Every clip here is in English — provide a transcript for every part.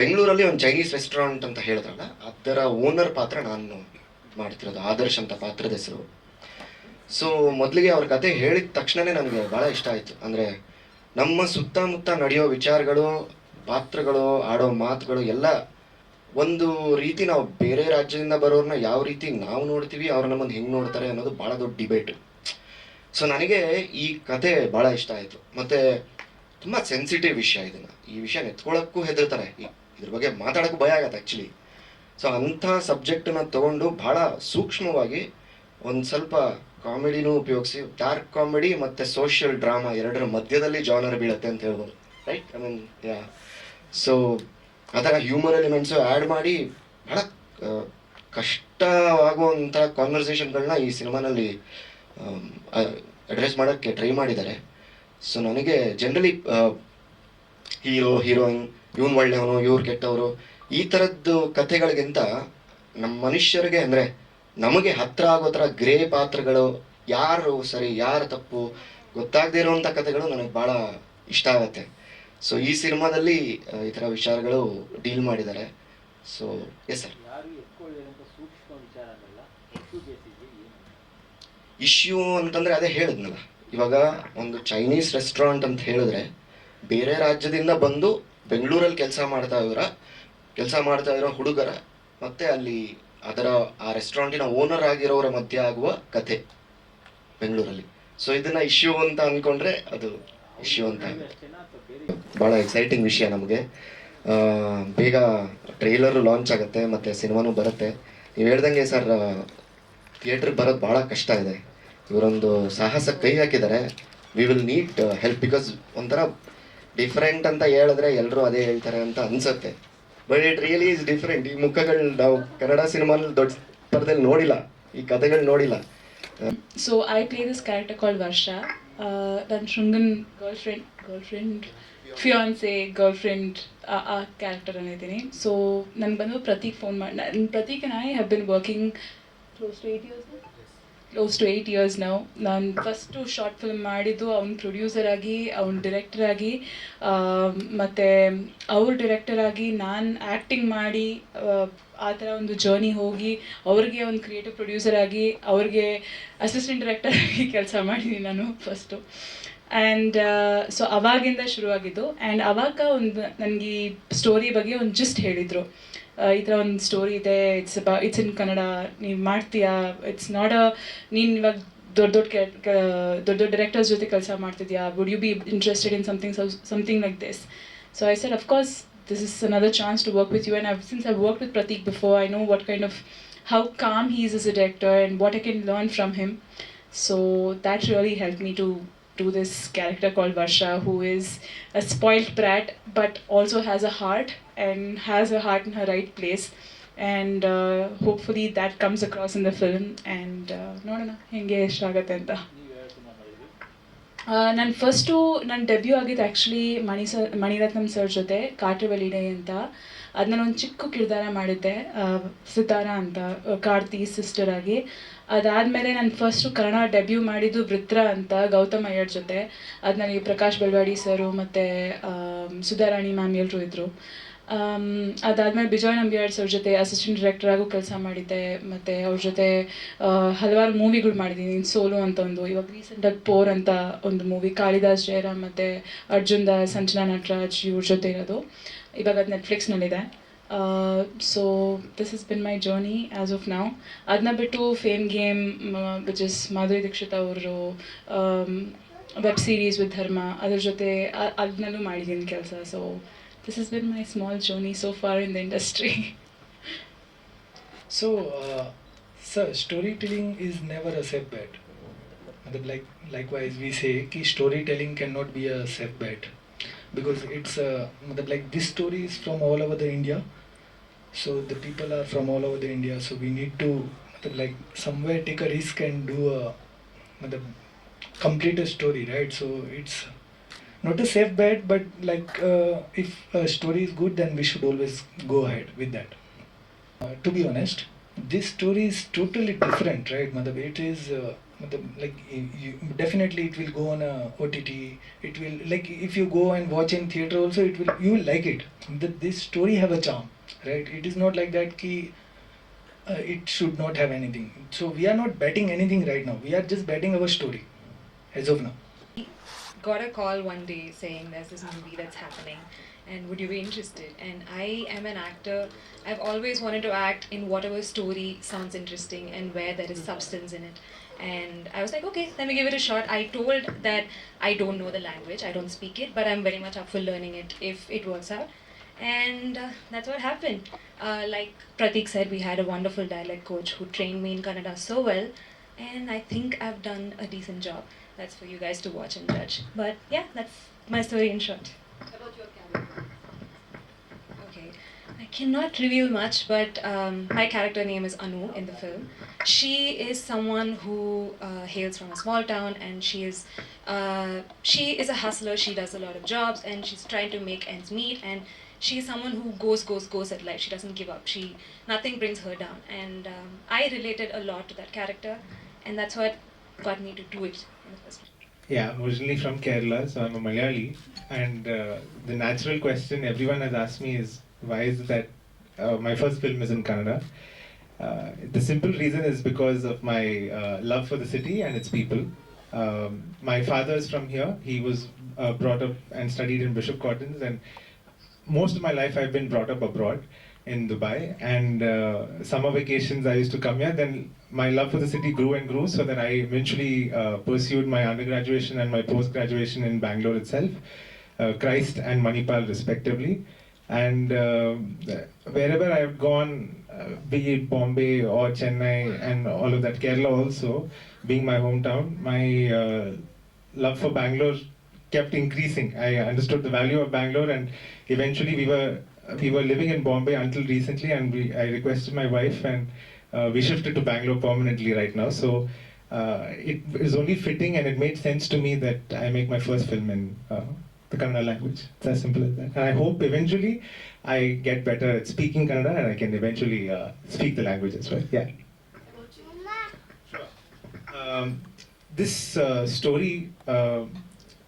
ಬೆಂಗಳೂರಲ್ಲಿ ಒಂದು Chinese restaurant ಅಂತ ಹೇಳಿದ್ರಲ್ಲ, ಅದರ ಓನರ್ ಪಾತ್ರ ನಾನು ಮಾಡ್ತಿರೋದು. ಆದರ್ಶ್ ಅಂತ ಪಾತ್ರದ ಹೆಸರು. ಸೊ ಮೊದಲಿಗೆ ಅವ್ರ ಕತೆ ಹೇಳಿದ ತಕ್ಷಣನೇ ನನಗೆ ಭಾಳ ಇಷ್ಟ ಆಯಿತು. ಅಂದರೆ ನಮ್ಮ ಸುತ್ತಮುತ್ತ ನಡೆಯೋ ವಿಚಾರಗಳು, ಪಾತ್ರಗಳು, ಆಡೋ ಮಾತುಗಳು ಎಲ್ಲ ಒಂದು ರೀತಿ ನಾವು ಬೇರೆ ರಾಜ್ಯದಿಂದ ಬರೋರನ್ನ ಯಾವ ರೀತಿ ನಾವು ನೋಡ್ತೀವಿ, ಅವ್ರು ನಮ್ಮನ್ನು ಹೆಂಗೆ ನೋಡ್ತಾರೆ ಅನ್ನೋದು ಭಾಳ ದೊಡ್ಡ ಡಿಬೇಟ್. ಸೊ ನನಗೆ ಈ ಕತೆ ಭಾಳ ಇಷ್ಟ ಆಯಿತು. ಮತ್ತು ತುಂಬ ಸೆನ್ಸಿಟಿವ್ ವಿಷಯ. ಈ ವಿಷಯ ಎತ್ಕೊಳ್ಳೋಕ್ಕೂ ಹೆದರ್ತಾರೆ, ಇದ್ರ ಬಗ್ಗೆ ಮಾತಾಡೋಕ್ಕೂ ಭಯ ಆಗತ್ತೆ ಆ್ಯಕ್ಚುಲಿ. ಸೊ ಅಂಥ ಸಬ್ಜೆಕ್ಟನ್ನ ತೊಗೊಂಡು ಭಾಳ ಸೂಕ್ಷ್ಮವಾಗಿ ಒಂದು ಸ್ವಲ್ಪ ಕಾಮಿಡಿನೂ ಉಪಯೋಗಿಸಿ, ಡಾರ್ಕ್ ಕಾಮಿಡಿ ಮತ್ತು ಸೋಷಿಯಲ್ ಡ್ರಾಮಾ ಎರಡರ ಮಧ್ಯದಲ್ಲಿ ಜಾನರ್ ಬೀಳುತ್ತೆ ಅಂತ ಹೇಳ್ಬೋದು, right? I mean yeah. So ಆ ಥರ ಹ್ಯೂಮರ್ ಎಲಿಮೆಂಟ್ಸು ಆ್ಯಡ್ ಮಾಡಿ ಭಾಳ ಕಷ್ಟವಾಗುವಂಥ ಕಾನ್ವರ್ಸೇಷನ್ಗಳನ್ನ ಈ ಸಿನಿಮಾನಲ್ಲಿ ಅಡ್ರೆಸ್ ಮಾಡೋಕ್ಕೆ ಟ್ರೈ ಮಾಡಿದ್ದಾರೆ. ಸೊ ನನಗೆ ಜನರಲಿ ಹೀರೋಯಿನ್ ಇವನು ಒಳ್ಳೆಯವನು ಇವ್ರು ಕೆಟ್ಟವರು ಈ ಥರದ್ದು ಕಥೆಗಳಿಗಿಂತ ನಮ್ಮ ಮನುಷ್ಯರಿಗೆ ಅಂದರೆ ನಮಗೆ ಹತ್ರ ಆಗೋ ಥರ ಗ್ರೇ ಪಾತ್ರಗಳು, ಯಾರು ಸರಿ ಯಾರು ತಪ್ಪು ಗೊತ್ತಾಗದೇ ಇರುವಂಥ ಕಥೆಗಳು ನನಗೆ ಭಾಳ ಇಷ್ಟ ಆಗುತ್ತೆ. ಸೊ ಈ ಸಿನಿಮಾದಲ್ಲಿ ಈ ಥರ ವಿಚಾರಗಳು ಡೀಲ್ ಮಾಡಿದ್ದಾರೆ. So yes sir. ಇಶ್ಯೂ ಅಂತಂದರೆ ಅದೇ ಹೇಳಿದ್ನಲ್ಲ, ಇವಾಗ ಒಂದು ಚೈನೀಸ್ ರೆಸ್ಟೋರೆಂಟ್ ಅಂತ ಹೇಳಿದ್ರೆ ಬೇರೆ ರಾಜ್ಯದಿಂದ ಬಂದು ಬೆಂಗಳೂರಲ್ಲಿ ಕೆಲಸ ಮಾಡ್ತಾ ಇರೋ ಹುಡುಗರ ಮತ್ತು ಅಲ್ಲಿ ಆ ರೆಸ್ಟೋರೆಂಟಿನ ಓನರ್ ಆಗಿರೋರ ಮಧ್ಯೆ ಆಗುವ ಕಥೆ ಬೆಂಗಳೂರಲ್ಲಿ. ಸೊ ಇದನ್ನು ಇಶ್ಯೂ ಅಂತ ಅಂದ್ಕೊಂಡ್ರೆ ಅದು ಇಶ್ಯೂ ಅಂತ. ಭಾಳ ಎಕ್ಸೈಟಿಂಗ್ ವಿಷಯ ನಮಗೆ. ಬೇಗ ಟ್ರೈಲರು ಲಾಂಚ್ ಆಗುತ್ತೆ ಮತ್ತು ಸಿನಿಮಾನೂ ಬರುತ್ತೆ. ನೀವು ಹೇಳ್ದಂಗೆ ಸರ್, ಥಿಯೇಟ್ರಿಗೆ ಬರೋದು ಭಾಳ ಕಷ್ಟ ಇದೆ. ಇವರೊಂದು ಸಾಹಸ ಕೈ ಹಾಕಿದ್ದಾರೆ. We will need help, because ಒಂಥರ ಡಿಫ್ರೆಂಟ್ ಅಂತ ಹೇಳಿದ್ರೆ ಎಲ್ಲರೂ ಅದೇ ಹೇಳ್ತಾರೆ ಅಂತ ಅನ್ಸುತ್ತೆ. But it really is different. ಈ ಮುಖಗಳು ನಾವು ಕನ್ನಡ ಸಿನಿಮಾನಲ್ಲಿ ದೊಡ್ಡ ಪರದಲ್ಲಿ ನೋಡಿಲ್ಲ, ಈ ಕಥೆಗಳು ನೋಡಿಲ್ಲ. So I play this character called Varsha. ನನ್ನ ಶೃಂಗನ್ ಗರ್ಲ್ಫ್ರೆಂಡ್ ಫಿಯಾನ್ಸೆ ಗರ್ಲ್ಫ್ರೆಂಡ್ ಆ ಕ್ಯಾರೆಕ್ಟರ್ ಅನ್ನಿದ್ದೀನಿ. ಸೊ ನನಗೆ ಬಂದು ಪ್ರತೀಕ್ ಫೋನ್ ಮಾಡಿ, Prateek and I have been working close to 8 years ನಾವು. ನಾನು ಫಸ್ಟು ಶಾರ್ಟ್ ಫಿಲ್ಮ್ ಮಾಡಿದ್ದು ಅವ್ನು ಪ್ರೊಡ್ಯೂಸರ್ ಆಗಿ, ಅವ್ನು ಡಿರೆಕ್ಟರ್ ಆಗಿ, ಮತ್ತು ಅವ್ರ ಡಿರೆಕ್ಟರ್ ಆಗಿ ನಾನು ಆ್ಯಕ್ಟಿಂಗ್ ಮಾಡಿ ಆ ಥರ ಒಂದು ಜರ್ನಿ ಹೋಗಿ ಅವ್ರಿಗೆ ಒಂದು ಕ್ರಿಯೇಟಿವ್ ಪ್ರೊಡ್ಯೂಸರ್ ಆಗಿ, ಅವ್ರಿಗೆ ಅಸಿಸ್ಟೆಂಟ್ ಡೈರೆಕ್ಟರ್ ಆಗಿ ಕೆಲಸ ಮಾಡಿದ್ದೀನಿ ನಾನು ಫಸ್ಟು. ಆ್ಯಂಡ್ ಸೊ ಅವಾಗಿಂದ ಶುರುವಾಗಿದ್ದು. ಆ್ಯಂಡ್ ಆವಾಗ ಒಂದು ನನಗೆ ಈ ಸ್ಟೋರಿ ಬಗ್ಗೆ ಒಂದು ಜಿಸ್ಟ್ ಹೇಳಿದರು, ಈ ಥರ ಒಂದು ಸ್ಟೋರಿ ಇದೆ, ಇಟ್ಸ್ ಇನ್ ಕನ್ನಡ, ನೀವು ಮಾಡ್ತೀಯಾ, ಇಟ್ಸ್ ನಾಟ್ ನೀನು ಇವಾಗ ದೊಡ್ಡ ಡೈರೆಕ್ಟರ್ಸ್ ಜೊತೆ ಕೆಲಸ ಮಾಡ್ತಿದ್ಯಾ, would you be interested in something like this? So I said, of course, this is another chance to work with you, and since I've worked with Prateek before, I know how calm he is as a director and what I can learn from him. So that really helped me to do this character called Varsha, who is a spoiled brat but also has a heart and has her heart in her right place, and hopefully that comes across in the film. And ನೋಡೋಣ ಹೆಂಗೆ ಇಷ್ಟ ಆಗುತ್ತೆ ಅಂತ. ನಾನು first ನನ್ನ debut ಆಗಿದ್ದು actually Mani Ratnam sir ಜೊತೆ ಕಾಟರ್ವಲಿ day ಅಂತ. ಅದು ನಾನೊಂದು ಚಿಕ್ಕ ಕಿರ್ದಾರ ಮಾಡಿದ್ದೆ, ಸಿತಾರಾ ಅಂತ, ಕಾರ್ತಿ ಸಿಸ್ಟರ್ ಆಗಿ. ಅದಾದಮೇಲೆ ನಾನು ಫಸ್ಟು ಕನ್ನಡ ಡೆಬ್ಯೂ ಮಾಡಿದ್ದು ವೃತ್ರ ಅಂತ, ಗೌತಮ್ ಅಯ್ಯರ್ ಜೊತೆ. ಅದು ನನಗೆ ಪ್ರಕಾಶ್ ಬೆಳ್ವಾಡಿ ಸರು ಮತ್ತು ಸುಧಾರಾಣಿ ಮ್ಯಾಮ್ ಎಲ್ಲರೂ ಇದ್ದರು. ಅದಾದಮೇಲೆ ಬಿಜಾಯ್ ನಂಬಿಯಾಡ್ ಸರ್ ಜೊತೆ ಅಸಿಸ್ಟೆಂಟ್ ಡೈರೆಕ್ಟರಾಗೂ ಕೆಲಸ ಮಾಡಿದ್ದೆ, ಮತ್ತು ಅವ್ರ ಜೊತೆ ಹಲವಾರು ಮೂವಿಗಳು ಮಾಡಿದ್ದೀನಿ. ಸೋಲು ಅಂತ ಒಂದು, ಇವಾಗ ರೀಸೆಂಟಾಗಿ ಪೋರ್ ಅಂತ ಒಂದು ಮೂವಿ, ಕಾಳಿದಾಸ್ ಜಯರಾಮ್ ಮತ್ತು ಅರ್ಜುನ್ ದಾಸ್, ಸಂಚನಾ ನಟರಾಜ್ ಇವ್ರ ಜೊತೆ ಇರೋದು. ಇವಾಗ ಅದು ನೆಟ್ಫ್ಲಿಕ್ಸ್ನಲ್ಲಿದೆ. So this is been my journey as of now. ಅದನ್ನ ಬಿಟ್ಟು fame game, which is Madhuri Dixit ಅವರು ವೆಬ್ ಸೀರೀಸ್ ವಿತ್ ಧರ್ಮ, ಅದ್ರ ಜೊತೆ ಅದನ್ನಲ್ಲೂ ಮಾಡಿದ್ದೀನಿ ಕೆಲಸ. So this has been my small journey so far in the industry. So, sir, storytelling is never a safe bet. Likewise, we say that storytelling cannot be a safe bet because it's like this story is from all over the India. So the people are from all over the India. So we need to like somewhere take a risk and do a complete a story, right? So it's not a safe bet, but like if a story is good, then we should always go ahead with that. To be honest, this story is totally different, right? It is like definitely it will go on a OTT. It will, like, if you go and watch in theater also, you will like it. This story have a charm, right? It is not like that ki it should not have anything. So we are not betting anything right now. We are just betting our story as of now. Got a call one day saying there's this movie that's happening and would you be interested? And I am an actor. I've always wanted to act in whatever story sounds interesting and where there is substance in it. And I was like, okay, let me give it a shot. I told that I don't know the language, I don't speak it, but I'm very much up for learning it if it works out. And that's what happened. Like Pratik said, we had a wonderful dialect coach who trained me in Kannada so well, and I think I've done a decent job. That's for you guys to watch and judge. But yeah, that's my story in short. About your character. Okay, I cannot reveal much, but my character name is Anu in the film. She is someone who hails from a small town, and she is a hustler. She does a lot of jobs, and she's trying to make ends meet. And she is someone who goes at life. She doesn't give up. Nothing brings her down. And I related a lot to that character, and that's what got me to do it in the first place. Yeah, I'm originally from Kerala, so I'm a Malayali. And the natural question everyone has asked me is, why is it that my first film is in Kannada? The simple reason is because of my love for the city and its people. My father is from here. He was brought up and studied in Bishop Cottons, and most of my life I've been brought up abroad in Dubai, and summer vacations I used to come here. Then my love for the city grew and grew, so that I eventually pursued my undergraduation and my post-graduation in Bangalore itself, Christ and Manipal respectively. And wherever I've gone, be it Bombay or Chennai and all of that, Kerala also being my hometown, my love for Bangalore kept increasing. I understood the value of Bangalore, and eventually we were living in Bombay until recently, and I requested my wife, and we shifted to Bangalore permanently right now. So it is only fitting, and it made sense to me that I make my first film in the Kannada language. It's as simple as that. And I hope eventually I get better at speaking Kannada, and I can eventually speak the language as well. Yeah. Sure. This story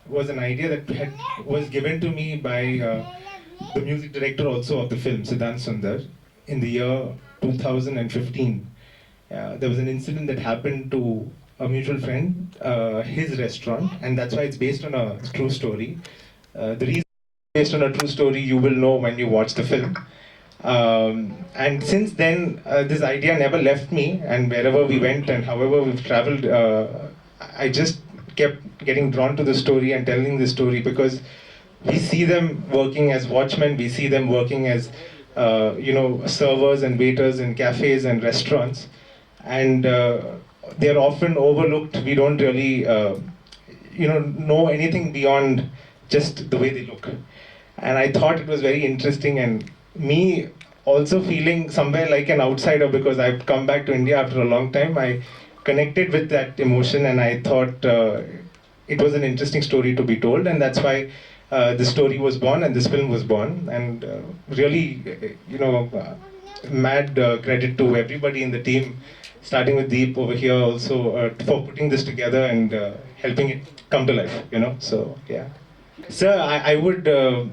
was an idea that was given to me by the music director also of the film, Siddhant Sundar, in the year 2015. There was an incident that happened to a mutual friend, his restaurant, and that's why it's based on a true story. The reason it's based on a true story you will know when you watch the film. And since then, this idea never left me, and wherever we went and however we've traveled, I just kept getting drawn to the story and telling the story, because we see them working as watchmen, we see them working as servers and waiters in cafes and restaurants, and they're often overlooked. We don't really know anything beyond just the way they look. And I thought it was very interesting, and me also feeling somewhere like an outsider, because I've come back to India after a long time. I connected with that emotion, and I thought it was an interesting story to be told, and that's why this story was born and this film was born. And really, mad credit to everybody in the team, starting with Deep over here also, for putting this together and helping it come to life, so yeah. Sir, I would, to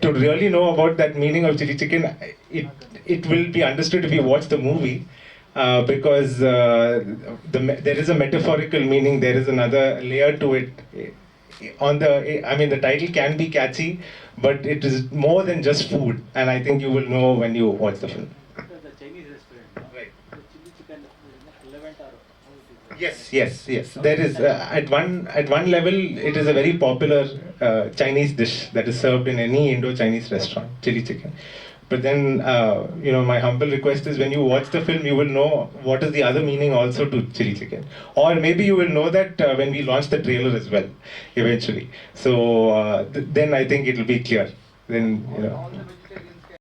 really know about that meaning of chili chicken, it will be understood if you watch the movie, because there is a metaphorical meaning, there is another layer to it. The title can be catchy, but it is more than just food, and I think you will know when you watch the film. The Chinese restaurant, Right. the chili chicken is relevant or how it is? Yes. There is at one level, it is a very popular Chinese dish that is served in any Indo-Chinese restaurant, chili chicken. But then, my humble request is, when you watch the film, you will know what is the other meaning also to chili chicken. Or maybe you will know that when we launch the trailer as well, eventually. So then I think it will be clear. Then, All the